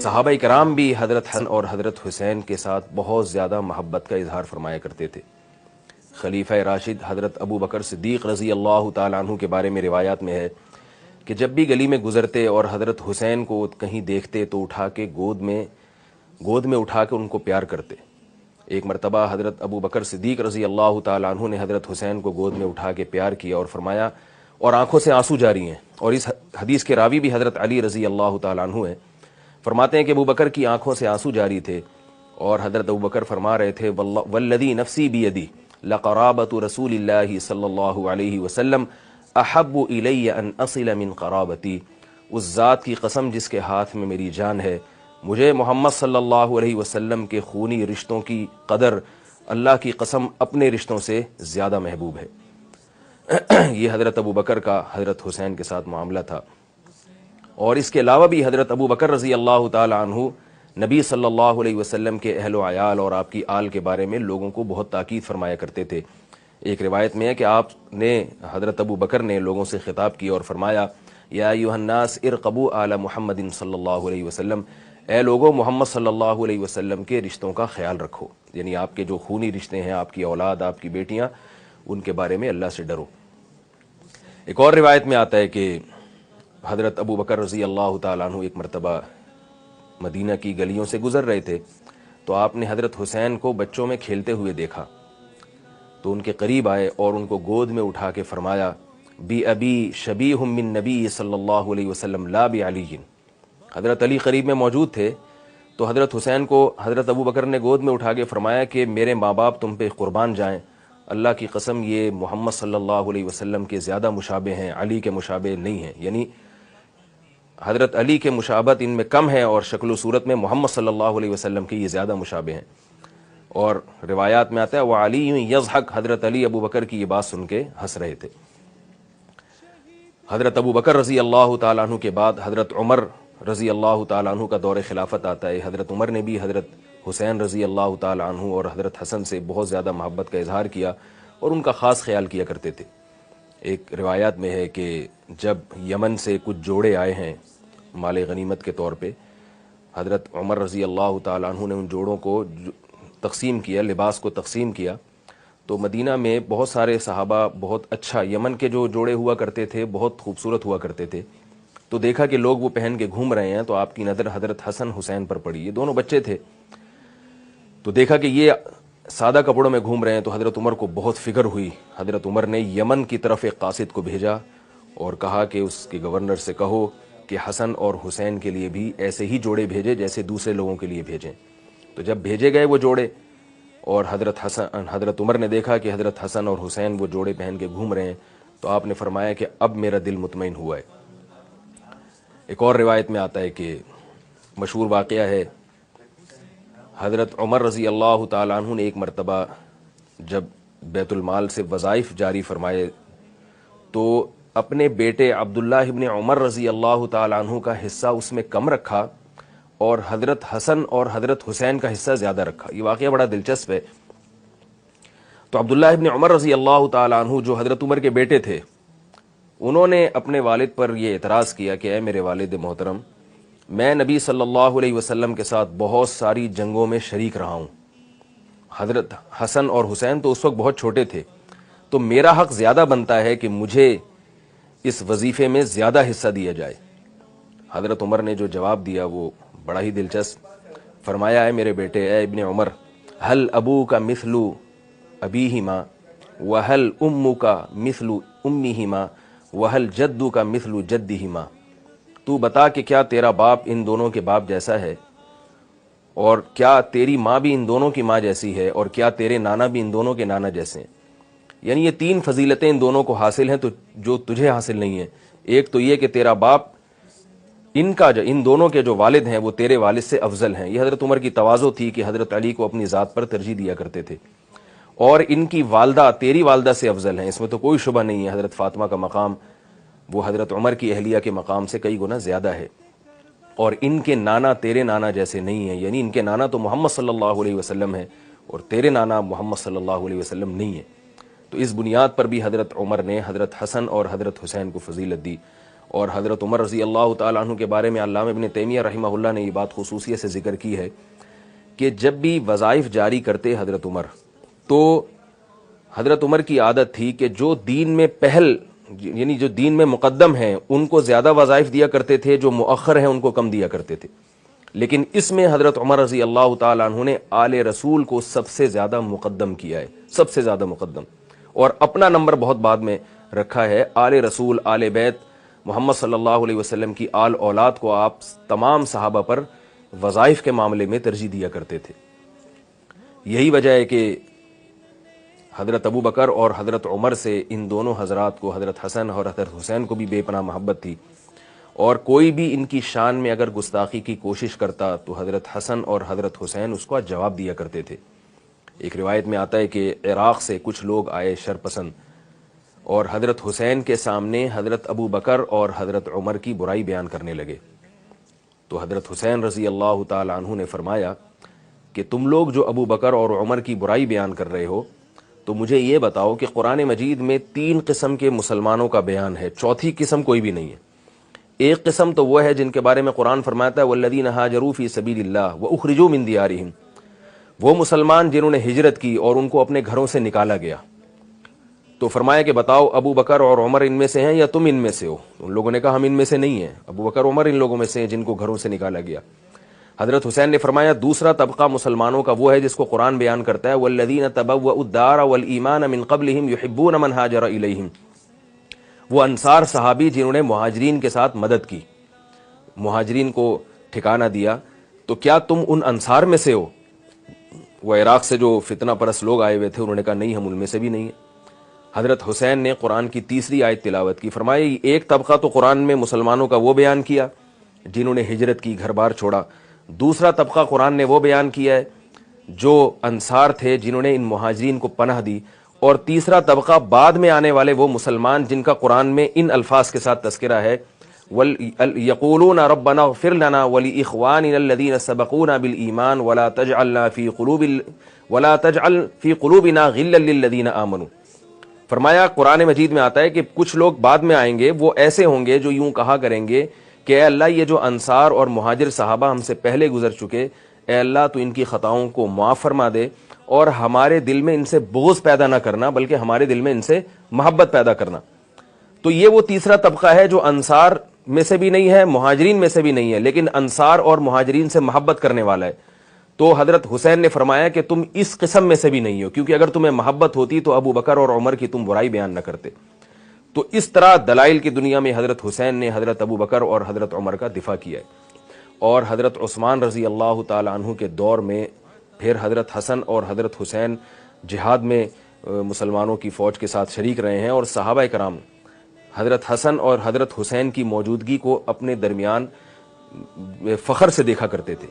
صحابہ کرام بھی حضرت حسن اور حضرت حسین کے ساتھ بہت زیادہ محبت کا اظہار فرمایا کرتے تھے۔ خلیفہ راشد حضرت ابو بکر صدیق رضی اللہ تعالیٰ عنہ کے بارے میں روایات میں ہے کہ جب بھی گلی میں گزرتے اور حضرت حسین کو کہیں دیکھتے تو اٹھا کے گود میں اٹھا کے ان کو پیار کرتے۔ ایک مرتبہ حضرت ابو بکر صدیق رضی اللہ تعالیٰ عنہ نے حضرت حسین کو گود میں اٹھا کے پیار کیا اور فرمایا، اور آنکھوں سے آنسو جاری ہیں، اور اس حدیث کے راوی بھی حضرت علی رضی اللہ تعالیٰ عنہ ہیں، فرماتے ہیں کہ ابو بکر کی آنکھوں سے آنسو جاری تھے، اور حضرت ابو بکر فرما رہے تھے، والذی نفسی بیدی لقرابۃ رسول اللہ صلی اللہ علیہ وسلم احب الی ان اصل من قرابتی، اس ذات کی قسم جس کے ہاتھ میں میری جان ہے، مجھے محمد صلی اللہ علیہ وسلم کے خونی رشتوں کی قدر اللہ کی قسم اپنے رشتوں سے زیادہ محبوب ہے۔ یہ حضرت ابو بکر کا حضرت حسین کے ساتھ معاملہ تھا۔ اور اس کے علاوہ بھی حضرت ابو بکر رضی اللہ تعالی عنہ نبی صلی اللہ علیہ وسلم کے اہل و عیال اور آپ کی آل کے بارے میں لوگوں کو بہت تاکید فرمایا کرتے تھے۔ ایک روایت میں ہے کہ آپ نے حضرت ابو بکر نے لوگوں سے خطاب کیا اور فرمایا، یا ایھا الناس ارقبوا آل محمد صلی اللہ علیہ وسلم، اے لوگوں محمد صلی اللہ علیہ وسلم کے رشتوں کا خیال رکھو، یعنی آپ کے جو خونی رشتے ہیں، آپ کی اولاد، آپ کی بیٹیاں، ان کے بارے میں اللہ سے ڈرو۔ ایک اور روایت میں آتا ہے کہ حضرت ابو بکر رضی اللہ تعالیٰ عنہ ایک مرتبہ مدینہ کی گلیوں سے گزر رہے تھے تو آپ نے حضرت حسین کو بچوں میں کھیلتے ہوئے دیکھا، تو ان کے قریب آئے اور ان کو گود میں اٹھا کے فرمایا، بی ابی شبیہ من نبی صلی اللہ علیہ وسلم لا بعلی۔ حضرت علی قریب میں موجود تھے تو حضرت حسین کو حضرت ابو بکر نے گود میں اٹھا کے فرمایا کہ میرے ماں باپ تم پہ قربان جائیں، اللہ کی قسم یہ محمد صلی اللہ علیہ وسلم کے زیادہ مشابہ ہیں، علی کے مشابہ نہیں ہیں، یعنی حضرت علی کے مشابہت ان میں کم ہے اور شکل و صورت میں محمد صلی اللہ علیہ وسلم کے یہ زیادہ مشابہ ہیں۔ اور روایات میں آتا ہے وعلی یضحک، حضرت علی ابو بکر کی یہ بات سن کے ہنس رہے تھے۔ حضرت ابو بکر رضی اللہ تعالیٰ عنہ کے بعد حضرت عمر رضی اللہ تعالیٰ عنہ کا دور خلافت آتا ہے۔ حضرت عمر نے بھی حضرت حسین رضی اللہ تعالیٰ عنہ اور حضرت حسن سے بہت زیادہ محبت کا اظہار کیا اور ان کا خاص خیال کیا کرتے تھے۔ ایک روایات میں ہے کہ جب یمن سے کچھ جوڑے آئے ہیں مال غنیمت کے طور پہ، حضرت عمر رضی اللہ تعالیٰ عنہ نے ان جوڑوں کو تقسیم کیا، لباس کو تقسیم کیا، تو مدینہ میں بہت سارے صحابہ بہت اچھا، یمن کے جو جوڑے ہوا کرتے تھے بہت خوبصورت ہوا کرتے تھے، تو دیکھا کہ لوگ وہ پہن کے گھوم رہے ہیں، تو آپ کی نظر حضرت حسن حسین پر پڑی، یہ دونوں بچے تھے، تو دیکھا کہ یہ سادہ کپڑوں میں گھوم رہے ہیں، تو حضرت عمر کو بہت فکر ہوئی۔ حضرت عمر نے یمن کی طرف ایک قاصد کو بھیجا اور کہا کہ اس کے گورنر سے کہو کہ حسن اور حسین کے لیے بھی ایسے ہی جوڑے بھیجے جیسے دوسرے لوگوں کے لیے بھیجیں۔ تو جب بھیجے گئے وہ جوڑے اور حضرت عمر نے دیکھا کہ حضرت حسن اور حسین وہ جوڑے پہن کے گھوم رہے ہیں، تو آپ نے فرمایا کہ اب میرا دل مطمئن ہوا ہے۔ ایک اور روایت میں آتا ہے کہ مشہور واقعہ ہے، حضرت عمر رضی اللہ تعالیٰ عنہ نے ایک مرتبہ جب بیت المال سے وظائف جاری فرمائے تو اپنے بیٹے عبداللہ ابن عمر رضی اللہ تعالیٰ عنہ کا حصہ اس میں کم رکھا اور حضرت حسن اور حضرت حسین کا حصہ زیادہ رکھا۔ یہ واقعہ بڑا دلچسپ ہے۔ تو عبداللہ ابن عمر رضی اللہ تعالیٰ عنہ جو حضرت عمر کے بیٹے تھے، انہوں نے اپنے والد پر یہ اعتراض کیا کہ اے میرے والد محترم، میں نبی صلی اللہ علیہ وسلم کے ساتھ بہت ساری جنگوں میں شریک رہا ہوں، حضرت حسن اور حسین تو اس وقت بہت چھوٹے تھے، تو میرا حق زیادہ بنتا ہے کہ مجھے اس وظیفے میں زیادہ حصہ دیا جائے۔ حضرت عمر نے جو جواب دیا وہ بڑا ہی دلچسپ، فرمایا اے میرے بیٹے، اے ابن عمر، ہل ابو کا مثل ابیہما وہل امو کا مثل امیہما وہل جدو کا مثل جدہما، تو بتا کہ کیا تیرا باپ ان دونوں کے باپ جیسا ہے، اور کیا تیری ماں بھی ان دونوں کی ماں جیسی ہے، اور کیا تیرے نانا بھی ان دونوں کے نانا جیسے ہیں؟ یعنی یہ تین فضیلتیں ان دونوں کو حاصل ہیں تو جو تجھے حاصل نہیں ہیں۔ ایک تو یہ کہ تیرا باپ ان دونوں کے جو والد ہیں وہ تیرے والد سے افضل ہیں۔ یہ حضرت عمر کی تواضع تھی کہ حضرت علی کو اپنی ذات پر ترجیح دیا کرتے تھے، اور ان کی والدہ تیری والدہ سے افضل ہیں، اس میں تو کوئی شبہ نہیں ہے۔ حضرت فاطمہ کا مقام وہ حضرت عمر کی اہلیہ کے مقام سے کئی گنا زیادہ ہے، اور ان کے نانا تیرے نانا جیسے نہیں ہیں، یعنی ان کے نانا تو محمد صلی اللہ علیہ وسلم ہیں اور تیرے نانا محمد صلی اللہ علیہ وسلم نہیں ہیں۔ تو اس بنیاد پر بھی حضرت عمر نے حضرت حسن اور حضرت حسین کو فضیلت دی، اور حضرت عمر رضی اللہ تعالیٰ عنہ کے بارے میں علامہ ابن تیمیہ رحمہ اللہ نے یہ بات خصوصیت سے ذکر کی ہے کہ جب بھی وظائف جاری کرتے حضرت عمر، تو حضرت عمر کی عادت تھی کہ جو دین میں پہل، یعنی جو دین میں مقدم ہیں ان کو زیادہ وظائف دیا کرتے تھے، جو مؤخر ہیں ان کو کم دیا کرتے تھے. لیکن اس میں حضرت عمر رضی اللہ تعالیٰ عنہ نے آل رسول کو سب سے زیادہ مقدم کیا ہے، سب سے زیادہ مقدم، اور اپنا نمبر بہت بعد میں رکھا ہے. آل رسول، آل بیت محمد صلی اللہ علیہ وسلم کی آل اولاد کو آپ تمام صحابہ پر وظائف کے معاملے میں ترجیح دیا کرتے تھے. یہی وجہ ہے کہ حضرت ابو بکر اور حضرت عمر سے ان دونوں حضرات کو، حضرت حسن اور حضرت حسین کو بھی بے پناہ محبت تھی، اور کوئی بھی ان کی شان میں اگر گستاخی کی کوشش کرتا تو حضرت حسن اور حضرت حسین اس کو جواب دیا کرتے تھے. ایک روایت میں آتا ہے کہ عراق سے کچھ لوگ آئے شرپسند، اور حضرت حسین کے سامنے حضرت ابو بکر اور حضرت عمر کی برائی بیان کرنے لگے. تو حضرت حسین رضی اللہ تعالی عنہ نے فرمایا کہ تم لوگ جو ابو بکر اور عمر کی برائی بیان کر رہے ہو، تو مجھے یہ بتاؤ کہ قرآن مجید میں 3 قسم کے مسلمانوں کا بیان ہے، چوتھی قسم کوئی بھی نہیں ہے. ایک قسم تو وہ ہے جن کے بارے میں قرآن فرماتا ہے والذین ہاجروا فی سبیل اللہ واخرجوا من دیارہم، وہ مسلمان جنہوں نے ہجرت کی اور ان کو اپنے گھروں سے نکالا گیا. تو فرمایا کہ بتاؤ ابو بکر اور عمر ان میں سے ہیں یا تم ان میں سے ہو؟ ان لوگوں نے کہا ہم ان میں سے نہیں ہیں، ابو بکر عمر ان لوگوں میں سے ہیں جن کو گھروں سے نکالا گیا. حضرت حسین نے فرمایا دوسرا طبقہ مسلمانوں کا وہ ہے جس کو قرآن بیان کرتا ہے والذین تبوؤا الدار والایمان من قبلہم یحبون من ہاجر الیہم، وہ انصار صحابی جنہوں نے مہاجرین کے ساتھ مدد کی، مہاجرین کو ٹھکانہ دیا. تو کیا تم ان انصار میں سے ہو؟ وہ عراق سے جو فتنہ پرست لوگ آئے ہوئے تھے انہوں نے کہا نہیں، ہم ان میں سے بھی نہیں ہیں. حضرت حسین نے قرآن کی تیسری آیت تلاوت کی، فرمایا ایک طبقہ تو قرآن میں مسلمانوں کا وہ بیان کیا جنہوں نے ہجرت کی، گھر بار چھوڑا. دوسرا طبقہ قرآن نے وہ بیان کیا ہے جو انصار تھے جنہوں نے ان مہاجرین کو پناہ دی. اور تیسرا طبقہ بعد میں آنے والے وہ مسلمان جن کا قرآن میں ان الفاظ کے ساتھ تذکرہ ہے یقولون ربنا اغفر لنا ولاخواننا الذین سبقونا بالایمان ولا تجعل فی قلوبنا غلا للذین آمنوا. فرمایا قرآن مجید میں آتا ہے کہ کچھ لوگ بعد میں آئیں گے، وہ ایسے ہوں گے جو یوں کہا کریں گے کہ اے اللہ یہ جو انصار اور مہاجر صحابہ ہم سے پہلے گزر چکے، اے اللہ تو ان کی خطاؤں کو معاف فرما دے اور ہمارے دل میں ان سے بغض پیدا نہ کرنا بلکہ ہمارے دل میں ان سے محبت پیدا کرنا. تو یہ وہ تیسرا طبقہ ہے جو انصار میں سے بھی نہیں ہے، مہاجرین میں سے بھی نہیں ہے، لیکن انصار اور مہاجرین سے محبت کرنے والا ہے. تو حضرت حسین نے فرمایا کہ تم اس قسم میں سے بھی نہیں ہو، کیونکہ اگر تمہیں محبت ہوتی تو ابو بکر اور عمر کی تم برائی بیان نہ کرتے. تو اس طرح دلائل کی دنیا میں حضرت حسین نے حضرت ابو بکر اور حضرت عمر کا دفاع کیا ہے. اور حضرت عثمان رضی اللہ تعالی عنہ کے دور میں پھر حضرت حسن اور حضرت حسین جہاد میں مسلمانوں کی فوج کے ساتھ شریک رہے ہیں، اور صحابہ کرام حضرت حسن اور حضرت حسین کی موجودگی کو اپنے درمیان فخر سے دیکھا کرتے تھے.